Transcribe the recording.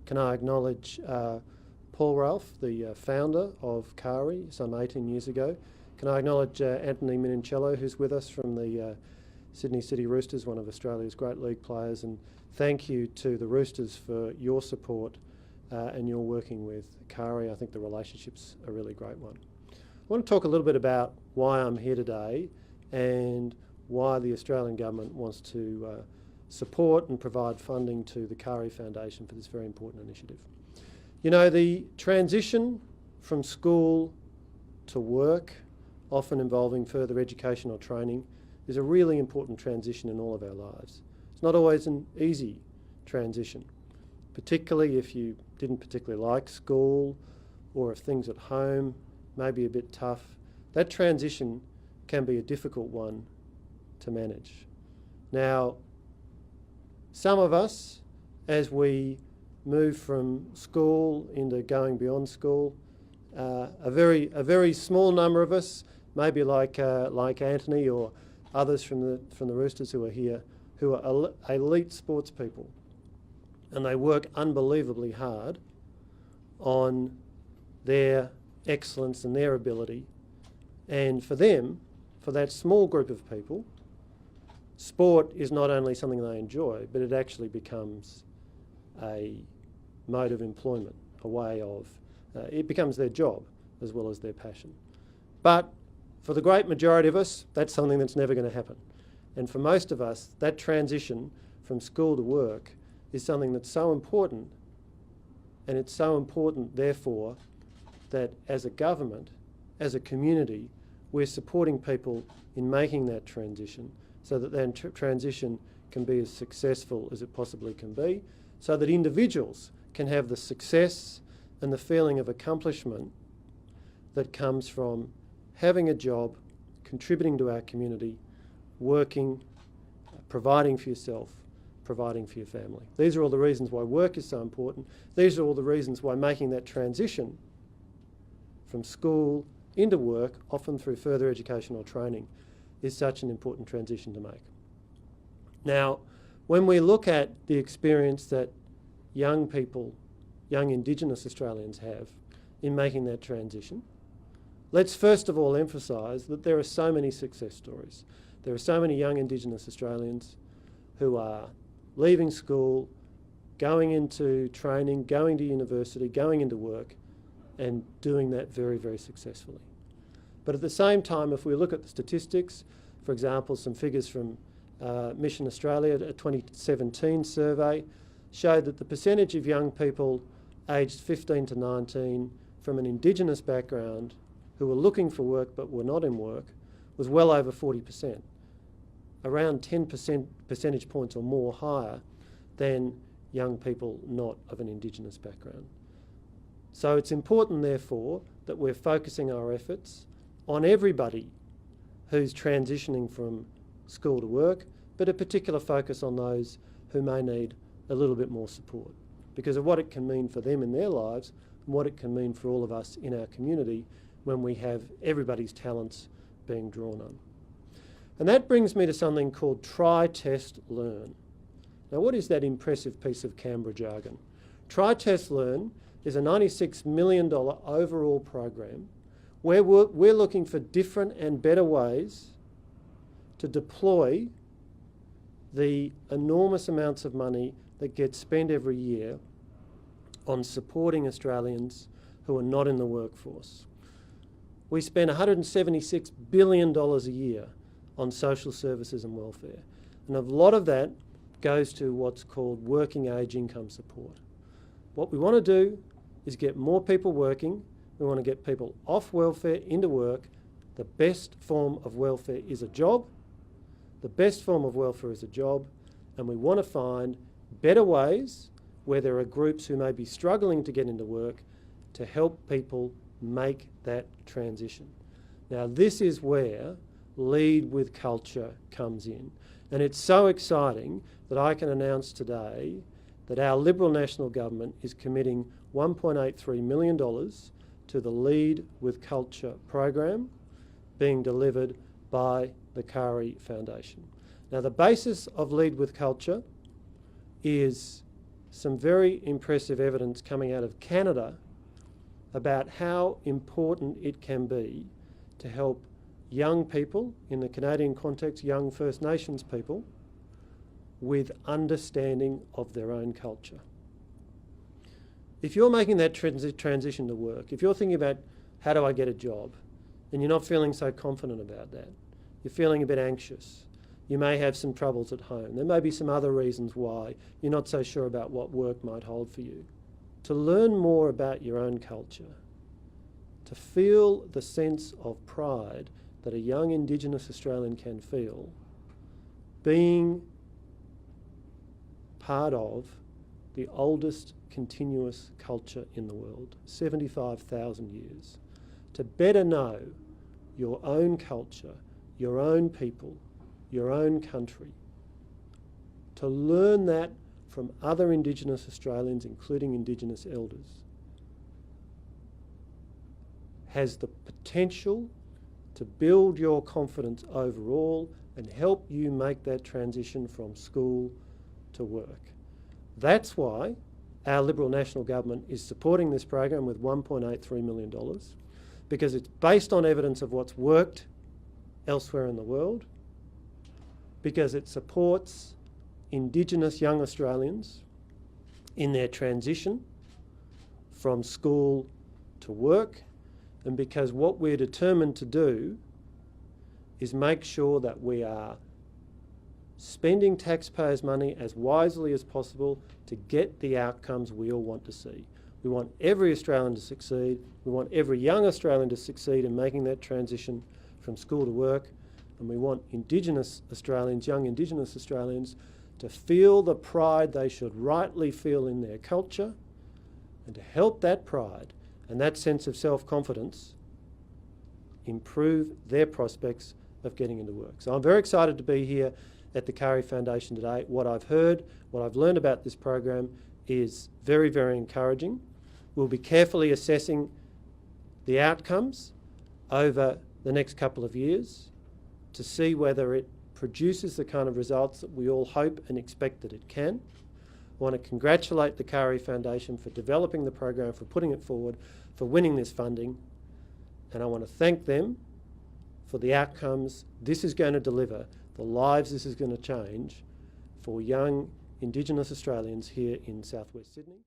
can I acknowledge Paul Ralph, the founder of KARI, some 18 years ago. Can I acknowledge Anthony Minincello, who's with us from the Sydney City Roosters, one of Australia's great league players, and thank you to the Roosters for your support and your working with KARI. I think the relationship's a really great one. I want to talk a little bit about why I'm here today and why the Australian government wants to support and provide funding to the KARI Foundation for this very important initiative. You know, the transition from school to work, often involving further education or training, is a really important transition in all of our lives. It's not always an easy transition, particularly if you didn't particularly like school or if things at home may be a bit tough. That transition can be a difficult one to manage. Now, some of us, as we move from school into going beyond school, a very small number of us, maybe like Anthony or others from the Roosters who are here, who are elite sports people, and they work unbelievably hard on their excellence and their ability. And for them, for that small group of people, sport is not only something they enjoy, but it actually becomes a mode of employment, a way of, it becomes their job as well as their passion. But for the great majority of us, that's something that's never going to happen. And for most of us, that transition from school to work is something that's so important, and it's so important, therefore, that as a government, as a community, we're supporting people in making that transition so that that transition can be as successful as it possibly can be, so that individuals can have the success and the feeling of accomplishment that comes from having a job, contributing to our community, working, providing for yourself, providing for your family. These are all the reasons why work is so important. These are all the reasons why making that transition from school into work, often through further education or training, is such an important transition to make. Now, when we look at the experience that young people, young Indigenous Australians have in making that transition, let's first of all emphasise that there are so many success stories. There are so many young Indigenous Australians who are leaving school, going into training, going to university, going into work, and doing that very, very successfully. But at the same time, if we look at the statistics, for example, some figures from Mission Australia, a 2017 survey, showed that the percentage of young people aged 15 to 19 from an Indigenous background who were looking for work but were not in work was well over 40%, around 10 percentage points or more higher than young people not of an Indigenous background. So it's important, therefore, that we're focusing our efforts on everybody who's transitioning from school to work, but a particular focus on those who may need a little bit more support because of what it can mean for them in their lives and what it can mean for all of us in our community when we have everybody's talents being drawn on. And that brings me to something called Try, Test, Learn. Now, what is that impressive piece of Canberra jargon? Try, Test, Learn is a $96 million overall program where we're looking for different and better ways to deploy the enormous amounts of money that gets spent every year on supporting Australians who are not in the workforce. We spend $176 billion a year on social services and welfare, and a lot of that goes to what's called working age income support. What we want to do is get more people working. We want to get people off welfare into work. The best form of welfare is a job. The best form of welfare is a job, and we want to find better ways where there are groups who may be struggling to get into work to help people make that transition. Now, this is where Lead with Culture comes in, and it's so exciting that I can announce today that our Liberal National Government is committing $1.83 million to the Lead with Culture program being delivered by the KARI Foundation. Now, the basis of Lead with Culture is some very impressive evidence coming out of Canada about how important it can be to help young people, in the Canadian context, young First Nations people, with understanding of their own culture. If you're making that transition to work, if you're thinking about how do I get a job, and you're not feeling so confident about that, you're feeling a bit anxious, you may have some troubles at home, there may be some other reasons why you're not so sure about what work might hold for you. To learn more about your own culture, to feel the sense of pride that a young Indigenous Australian can feel, being part of the oldest continuous culture in the world, 75,000 years. To better know your own culture, your own people, your own country. To learn that from other Indigenous Australians, including Indigenous elders, has the potential to build your confidence overall and help you make that transition from school to work. That's why our Liberal National Government is supporting this program with $1.83 million, because it's based on evidence of what's worked elsewhere in the world, because it supports Indigenous young Australians in their transition from school to work, and because what we're determined to do is make sure that we are spending taxpayers' money as wisely as possible to get the outcomes we all want to see. We want every Australian to succeed. We want every young Australian to succeed in making that transition from school to work. And we want Indigenous Australians, young Indigenous Australians, to feel the pride they should rightly feel in their culture, and to help that pride and that sense of self-confidence improve their prospects of getting into work. So I'm very excited to be here at the KARI Foundation today. What I've heard, what I've learned about this program is very, very encouraging. We'll be carefully assessing the outcomes over the next couple of years to see whether it produces the kind of results that we all hope and expect that it can. I want to congratulate the KARI Foundation for developing the program, for putting it forward, for winning this funding, and I want to thank them for the outcomes this is going to deliver, the lives this is going to change for young Indigenous Australians here in South West Sydney.